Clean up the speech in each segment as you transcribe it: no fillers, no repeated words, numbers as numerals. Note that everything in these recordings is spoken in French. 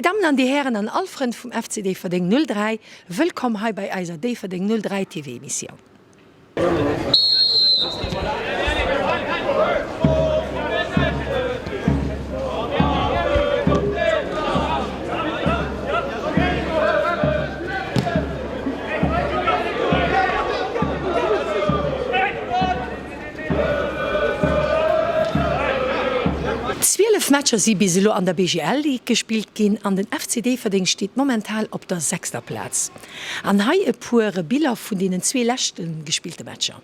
Die Damen an die Herren an all Freunde vom FC Deverding 03, willkommen hier bei unserer Deverding 03 TV-Mission. Matcher sie biselo an der BGL League gespielt gin an den FC Deverding steht momentan op der 6. Platz. An hai e pure Bilder vun denen 2 lächten gespielte Matcher.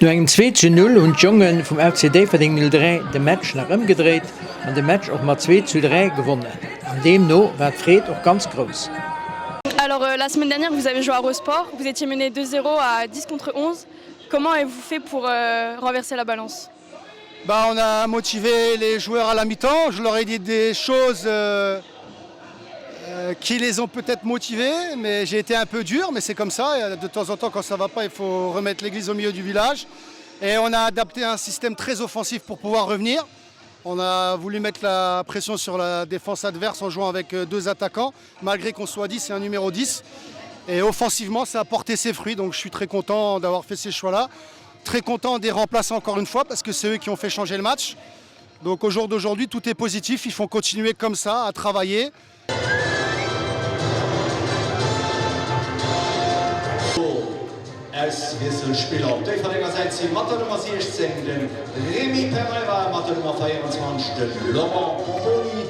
Du engen 2:0 und Jungen vom FC Deverding 03 de Match nach gedreht und de Match auch mal 2:3 gewonnen. An dem no war Fred auch ganz groß. Alors la semaine dernière vous avez joué à Eurosport, vous étiez mené 2-0 à 10 contre 11. Comment avez-vous fait pour renverser la balance? On a motivé les joueurs à la mi-temps, je leur ai dit des choses qui les ont peut-être motivés, mais j'ai été un peu dur, mais c'est comme ça, de temps en temps quand ça ne va pas, il faut remettre l'église au milieu du village. Et on a adapté un système très offensif pour pouvoir revenir. On a voulu mettre la pression sur la défense adverse en jouant avec 2 attaquants, malgré qu'on soit 10 et un numéro 10. Et offensivement, ça a porté ses fruits, donc je suis très content d'avoir fait ces choix-là. Très content des remplaçants encore une fois, parce que c'est eux qui ont fait changer le match. Donc au jour d'aujourd'hui, tout est positif, il faut continuer comme ça, à travailler. Als Wisselspieler. Durch von der Seite die Matte Nummer 16, den Remy Pereira, Matte Nummer 24, den Laurent Pomponi.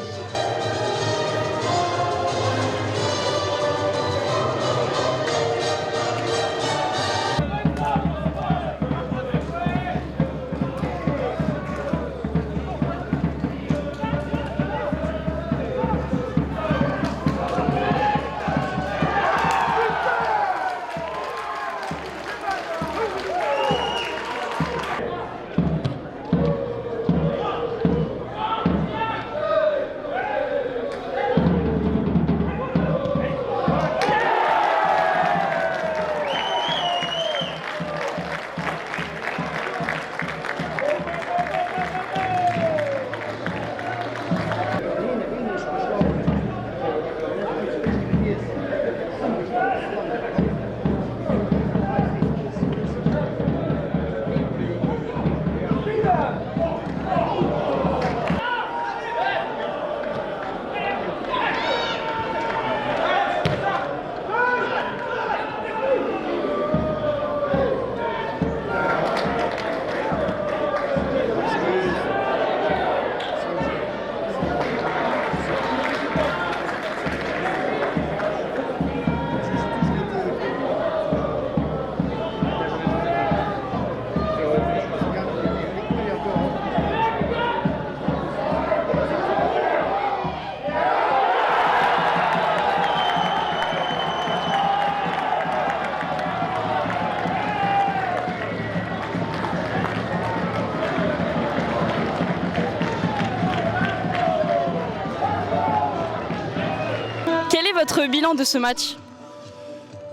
votre bilan de ce match?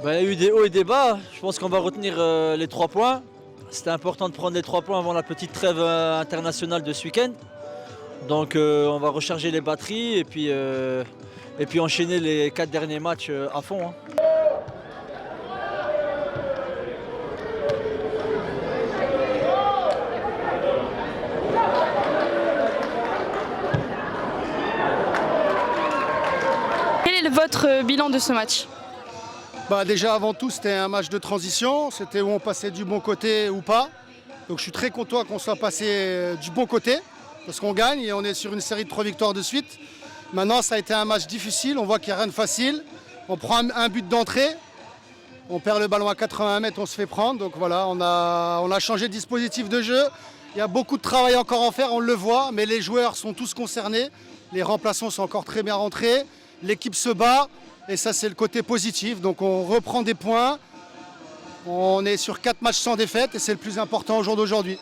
Il y a eu des hauts et des bas. Je pense qu'on va retenir les 3 points. C'était important de prendre les 3 points avant la petite trêve internationale de ce week-end. Donc on va recharger les batteries et puis enchaîner les 4 derniers matchs à fond. Hein. Quel est votre bilan de ce match? Déjà avant tout c'était un match de transition, c'était où on passait du bon côté ou pas. Donc je suis très content qu'on soit passé du bon côté, parce qu'on gagne et on est sur une série de 3 victoires de suite. Maintenant ça a été un match difficile, on voit qu'il n'y a rien de facile. On prend un but d'entrée, on perd le ballon à 80 mètres, on se fait prendre. Donc voilà, on a changé de dispositif de jeu. Il y a beaucoup de travail encore à faire, on le voit, mais les joueurs sont tous concernés. Les remplaçants sont encore très bien rentrés, l'équipe se bat. Et ça c'est le côté positif, donc on reprend des points. On est sur 4 matchs sans défaite et c'est le plus important au jour d'aujourd'hui.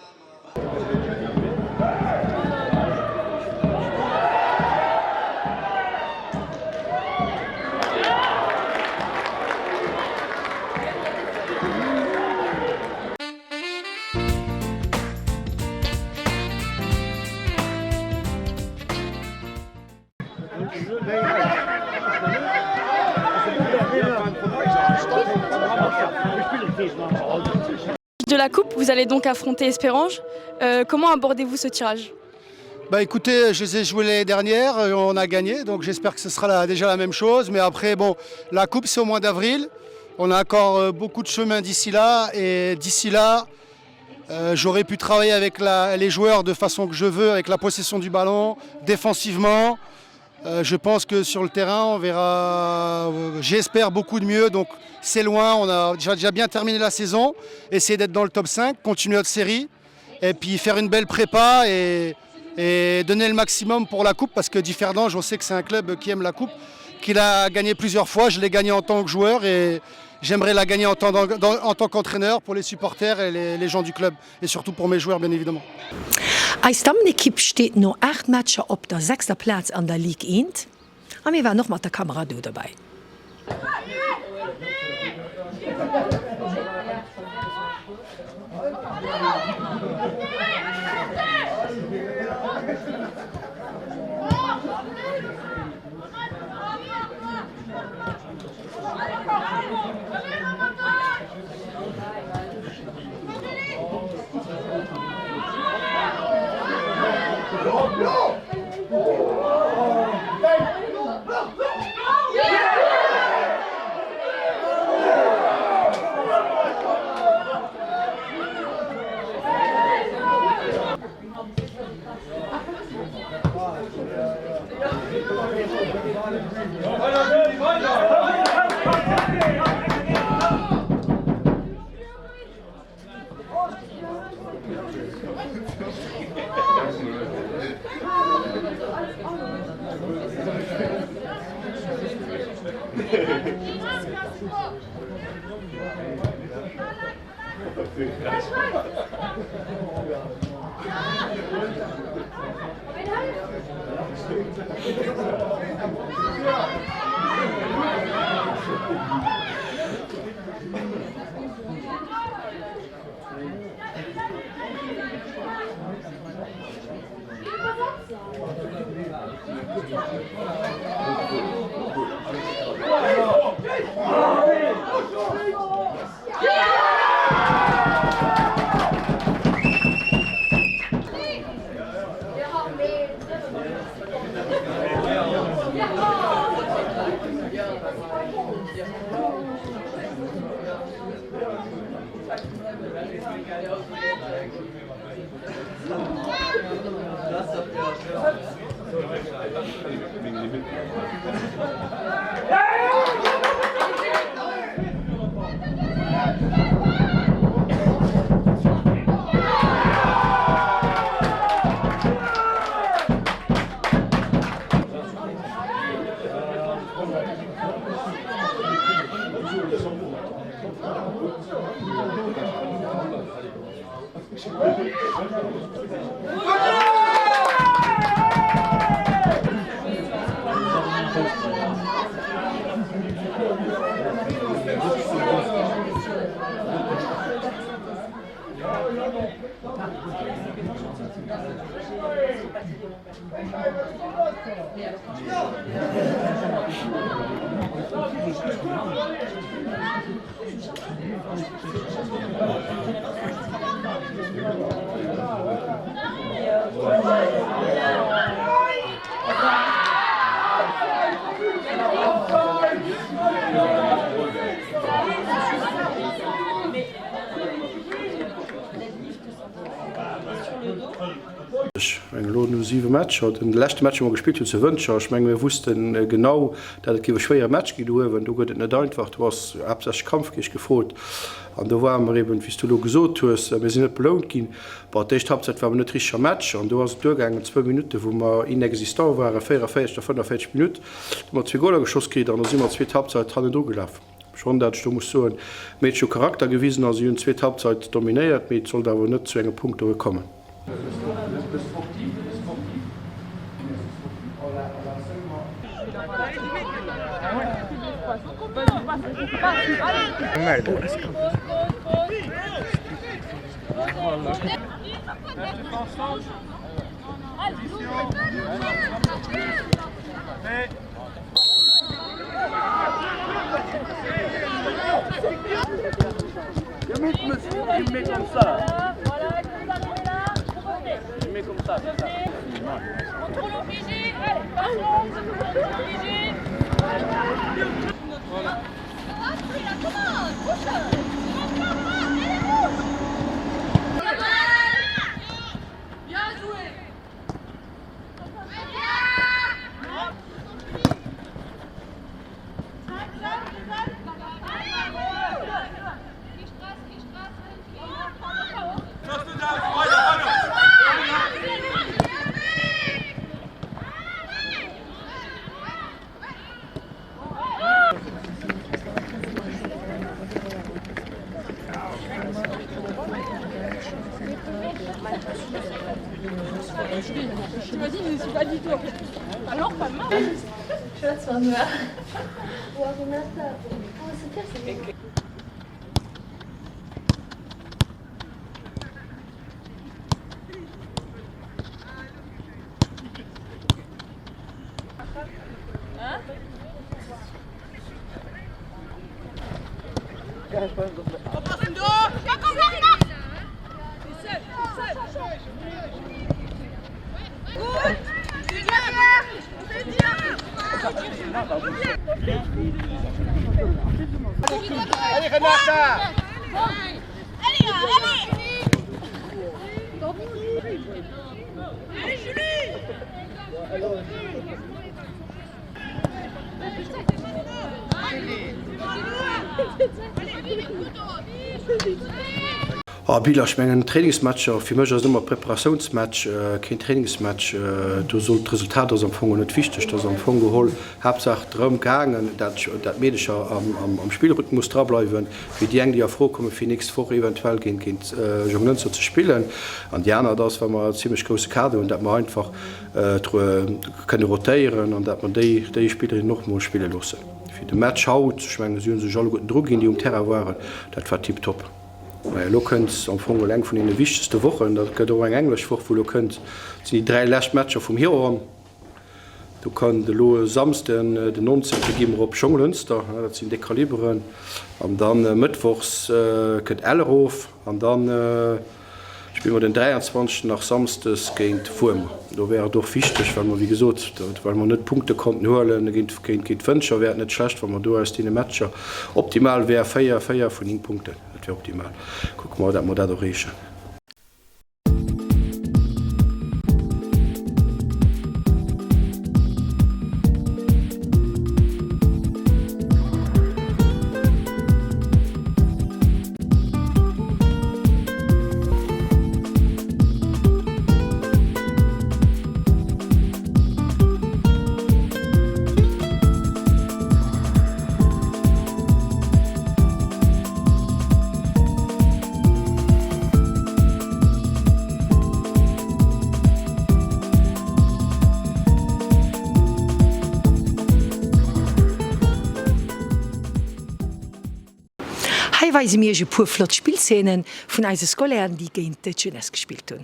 De la coupe, vous allez donc affronter Espérange. Comment abordez-vous ce tirage? Écoutez, je les ai joués l'année dernière, on a gagné, donc j'espère que ce sera déjà la même chose. Mais après, bon, la coupe c'est au mois d'avril. On a encore beaucoup de chemin d'ici là. Et d'ici là, j'aurais pu travailler avec les joueurs de façon que je veux, avec la possession du ballon, défensivement. Je pense que sur le terrain, on verra, j'espère, beaucoup de mieux. Donc c'est loin, on a déjà bien terminé la saison. Essayer d'être dans le top 5, continuer notre série. Et puis faire une belle prépa et donner le maximum pour la coupe. Parce que Differdange, on sait que c'est un club qui aime la coupe, qu'il a gagné plusieurs fois. Je l'ai gagné en tant que joueur et j'aimerais la gagner en tant qu'entraîneur pour les supporters et les gens du club. Et surtout pour mes joueurs, bien évidemment. Eis Stammnekipp steht no 8 Matscher op der 6. Platz an der Ligue 1. Am mir war noch mat der Kamera do dabei. Lo 7 Match den lechte Match gespielt hun ze wënscher. Ich meng wir wussten genau, dat et giwer schwéier Match gi wenn du gott net einfach was absech kampfgich gefrot. An da war eben wie du lo gesot hues sinn net belohnt gin. Dicht hab war net tricher Match an du hast durchgangen 2 Minuten, wo man inexistant waren 45 Minuten mat 2 Goler geschoss kriet, an immer 2 Halbzeit han do gelaf. Schon dat du musst so ein Mädchen Charakter gewiesen, as hun 2 Halbzeit dominiert, mit soll dawer net zu engem Punkt kommen. Contrôle obligé, allez, par contre, obligé. Voilà. Bien joué. Tu m'as dit, je ne suis pas du tout. Alors, pas mal. Schatz, was war? Boah, Renata. Oh, c'est clair, c'est Allez, Renata! Allez, allez! Allez, Julie! Bilderschmengen Trainingsmatscher fir Mger immer Präparationsmatch kein Trainingsmatch du sollt Resultat am Fo net fichte dats am Fo geholl Hauptsache Drm gangen dat medischer am Spielrücken muss drableiwen wie die eng die frohkomme fir nist vor eventuell gin kind Jolenzer zu spielen an Janer das war man ziemlich große Karte und dat man einfach kann rotéieren an dat man déi Spieler noch mo spiele losse. Fi de Match haut schwngen se all guten Druck in die Terra waren, dat war tipp top. Lokens am Fo leng vun de wichteste Wochen, dat gët eng englisch woch wo kënnt sind die 3 Lächtmatscher vum Hier an. Du kann de loe samsten den 19 gimmer op Schongelünster, dat sind de Kaliberen, an dann Mëttwochs këtt Ellerhof, an dann spielmer den 23. nach samstes géint Fumer. Da wär doch fichtech, weil man wie gesot, weil man net Punkte konnten hoelen, ginint Fënscher werden net schlecht, wann man do als die Matscher optimal wär 4 vun 1 Punkte. Dat wär optimal. Guck mal, dat man dat rechen. Hei weise mir je pur flott Spielszenen vun eise Skolären, die géint de Jeunesse gespielt hun.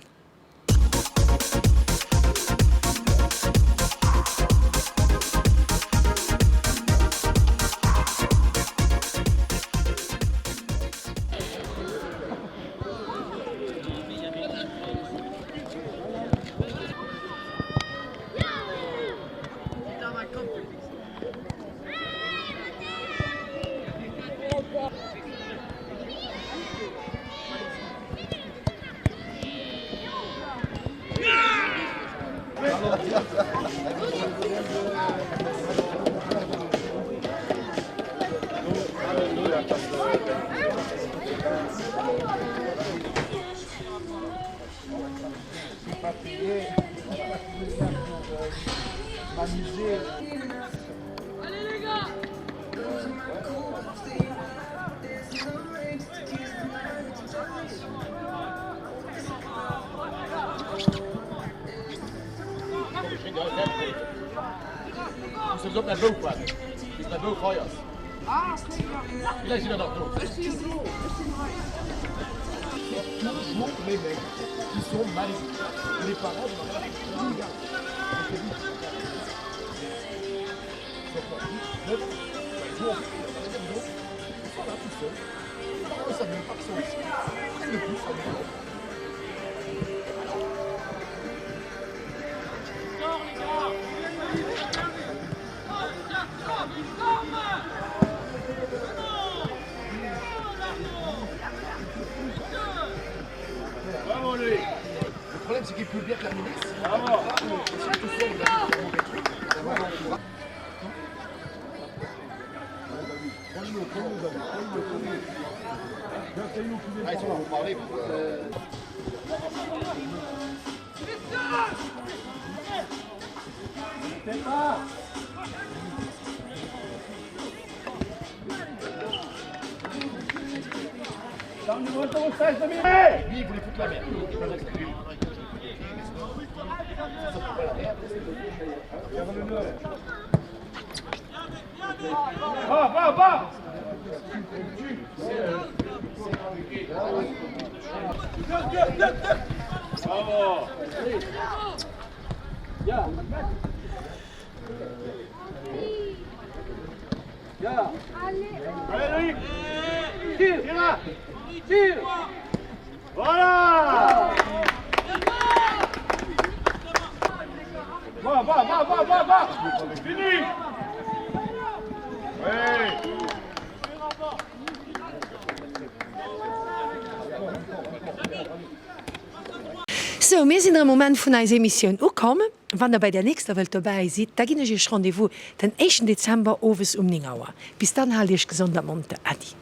Le problème, c'est qu'il peut bien terminer. Lui, il voulait foutre la merde. Allez, Loïc. Tire là. Tire. Voilà. Va. Fini. Ouais. So mir sinn am Moment vun eis Emissionioun ukom, wann der bei der nächster Welt dabei si, da ginnech Rendevous den 1. Dezember owes 9 Auer. Bis dann halech gesonder Monte Adi.